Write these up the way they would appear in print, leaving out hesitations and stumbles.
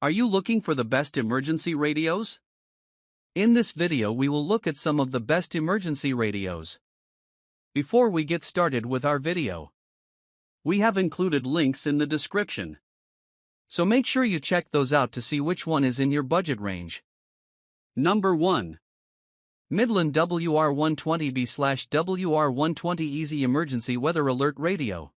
Are you looking for the best emergency radios? In this video we will look at some of the best emergency radios. Before we get started with our video, we have included links in the description. So make sure you check those out to see which one is in your budget range. Number 1. Midland WR120B/WR120 Easy Emergency Weather Alert Radio.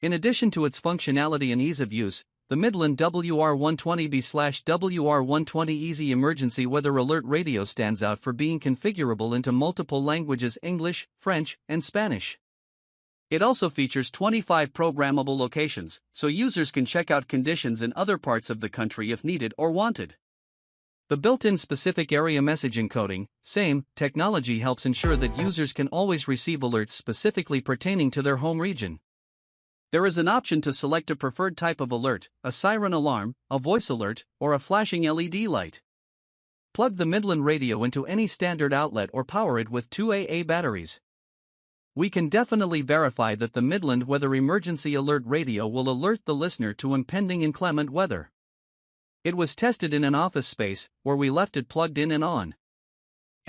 In addition to its functionality and ease of use, the Midland WR120B/WR120 Easy Emergency Weather Alert Radio stands out for being configurable into multiple languages: English, French, and Spanish. It also features 25 programmable locations, so users can check out conditions in other parts of the country if needed or wanted. The built-in specific area message encoding, SAME, technology helps ensure that users can always receive alerts specifically pertaining to their home region. There is an option to select a preferred type of alert: a siren alarm, a voice alert, or a flashing LED light. Plug the Midland radio into any standard outlet or power it with 2 AA batteries. We can definitely verify that the Midland Weather Emergency Alert Radio will alert the listener to impending inclement weather. It was tested in an office space, where we left it plugged in and on.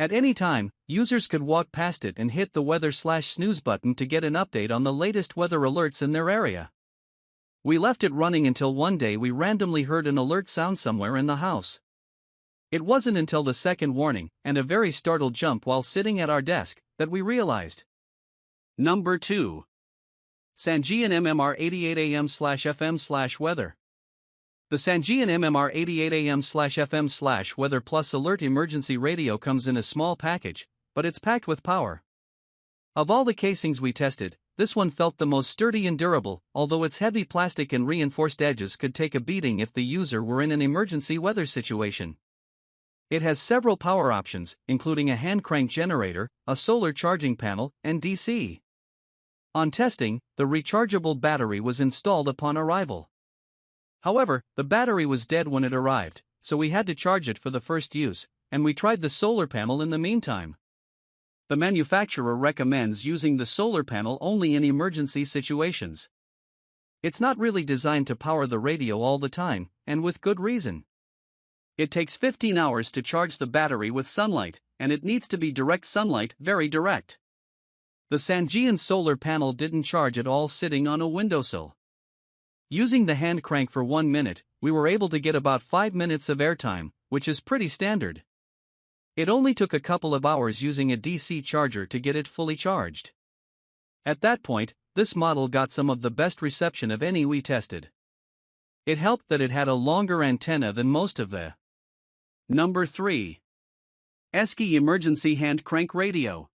At any time, users could walk past it and hit the weather/snooze button to get an update on the latest weather alerts in their area. We left it running until one day we randomly heard an alert sound somewhere in the house. It wasn't until the second warning, and a very startled jump while sitting at our desk, that we realized. Number 2. Sangean MMR88AM/FM/weather. The Sangean MMR88AM/FM/weather Plus Alert Emergency Radio comes in a small package, but it's packed with power. Of all the casings we tested, this one felt the most sturdy and durable, although its heavy plastic and reinforced edges could take a beating if the user were in an emergency weather situation. It has several power options, including a hand crank generator, a solar charging panel, and DC. On testing, the rechargeable battery was installed upon arrival. However, the battery was dead when it arrived, so we had to charge it for the first use, and we tried the solar panel in the meantime. The manufacturer recommends using the solar panel only in emergency situations. It's not really designed to power the radio all the time, and with good reason. It takes 15 hours to charge the battery with sunlight, and it needs to be direct sunlight, very direct. The Sangean solar panel didn't charge at all sitting on a windowsill. Using the hand crank for 1 minute, we were able to get about 5 minutes of airtime, which is pretty standard. It only took a couple of hours using a DC charger to get it fully charged. At that point, this model got some of the best reception of any we tested. It helped that it had a longer antenna than most of the. Number 3. Esky Emergency Hand Crank Radio.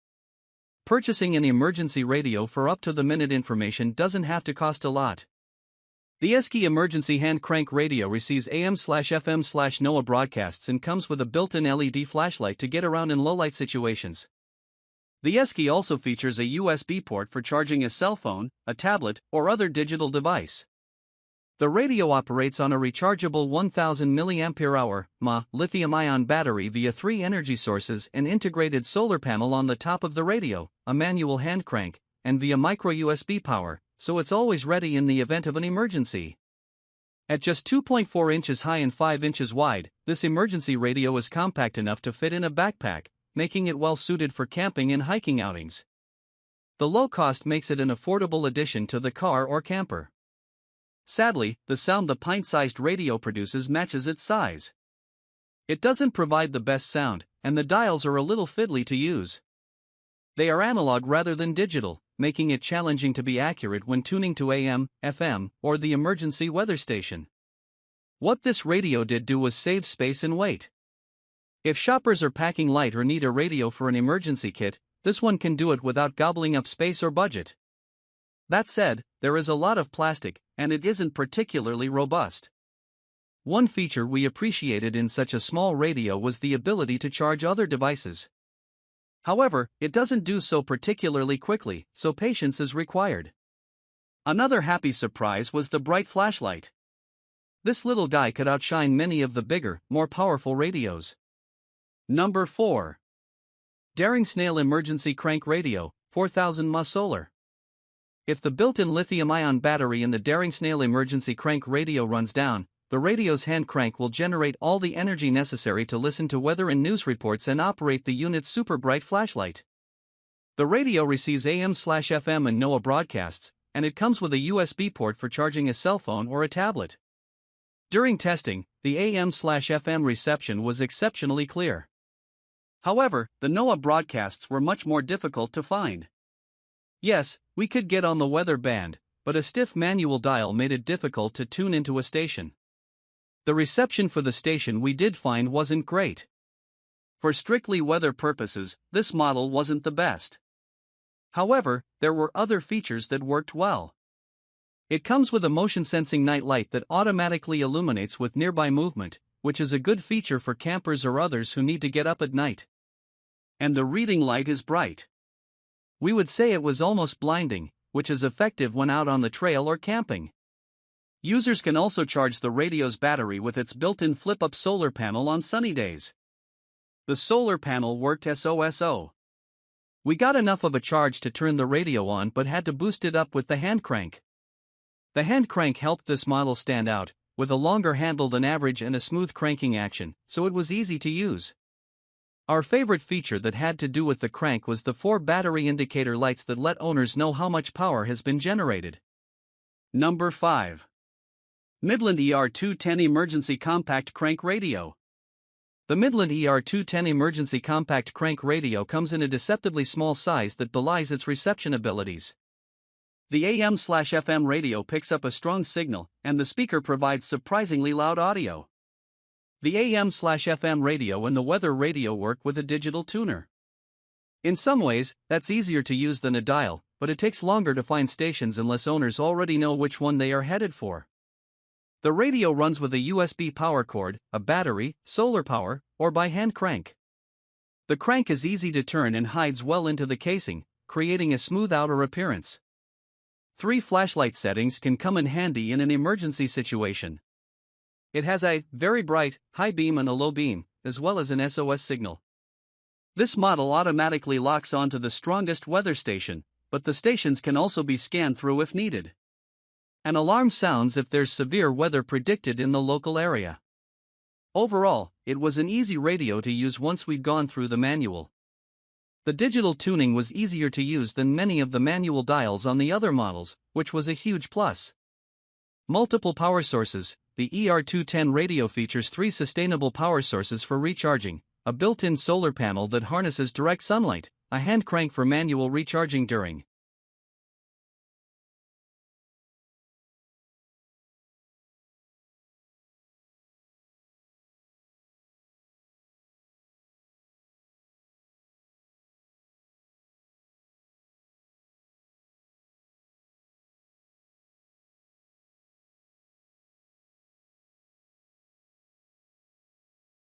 Purchasing an emergency radio for up-to-the-minute information doesn't have to cost a lot. The Esky Emergency Hand Crank Radio receives AM/FM/NOAA broadcasts and comes with a built-in LED flashlight to get around in low-light situations. The Esky also features a USB port for charging a cell phone, a tablet, or other digital device. The radio operates on a rechargeable 1000 mAh lithium-ion battery via 3 energy sources, an integrated solar panel on the top of the radio, a manual hand crank, and via micro USB power, so it's always ready in the event of an emergency. At just 2.4 inches high and 5 inches wide, this emergency radio is compact enough to fit in a backpack, making it well suited for camping and hiking outings. The low cost makes it an affordable addition to the car or camper. Sadly, the sound the pint-sized radio produces matches its size. It doesn't provide the best sound, and the dials are a little fiddly to use. They are analog rather than digital, making it challenging to be accurate when tuning to AM, FM, or the emergency weather station. What this radio did do was save space and weight. If shoppers are packing light or need a radio for an emergency kit, this one can do it without gobbling up space or budget. That said, there is a lot of plastic, and it isn't particularly robust. One feature we appreciated in such a small radio was the ability to charge other devices. However, it doesn't do so particularly quickly, so patience is required. Another happy surprise was the bright flashlight. This little guy could outshine many of the bigger, more powerful radios. Number 4. DaringSnail Emergency Crank Radio, 4000 mAh solar. If the built-in lithium-ion battery in the DaringSnail emergency crank radio runs down, the radio's hand crank will generate all the energy necessary to listen to weather and news reports and operate the unit's super bright flashlight. The radio receives AM/FM and NOAA broadcasts, and it comes with a USB port for charging a cell phone or a tablet. During testing, the AM/FM reception was exceptionally clear. However, the NOAA broadcasts were much more difficult to find. Yes, we could get on the weather band, but a stiff manual dial made it difficult to tune into a station. The reception for the station we did find wasn't great. For strictly weather purposes, this model wasn't the best. However, there were other features that worked well. It comes with a motion-sensing night light that automatically illuminates with nearby movement, which is a good feature for campers or others who need to get up at night. And the reading light is bright. We would say it was almost blinding, which is effective when out on the trail or camping. Users can also charge the radio's battery with its built-in flip-up solar panel on sunny days. The solar panel worked SOSO. We got enough of a charge to turn the radio on but had to boost it up with the hand crank. The hand crank helped this model stand out, with a longer handle than average and a smooth cranking action, so it was easy to use. Our favorite feature that had to do with the crank was the 4 battery indicator lights that let owners know how much power has been generated. Number 5. Midland ER210 Emergency Compact Crank Radio. The Midland ER210 Emergency Compact Crank Radio comes in a deceptively small size that belies its reception abilities. The AM/FM radio picks up a strong signal, and the speaker provides surprisingly loud audio. The AM/FM radio and the weather radio work with a digital tuner. In some ways, that's easier to use than a dial, but it takes longer to find stations unless owners already know which one they are headed for. The radio runs with a USB power cord, a battery, solar power, or by hand crank. The crank is easy to turn and hides well into the casing, creating a smooth outer appearance. 3 flashlight settings can come in handy in an emergency situation. It has a very bright, high beam and a low beam, as well as an SOS signal. This model automatically locks onto the strongest weather station, but the stations can also be scanned through if needed. An alarm sounds if there's severe weather predicted in the local area. Overall, it was an easy radio to use once we'd gone through the manual. The digital tuning was easier to use than many of the manual dials on the other models, which was a huge plus. Multiple power sources. The ER210 radio features 3 sustainable power sources for recharging, a built-in solar panel that harnesses direct sunlight, a hand crank for manual recharging during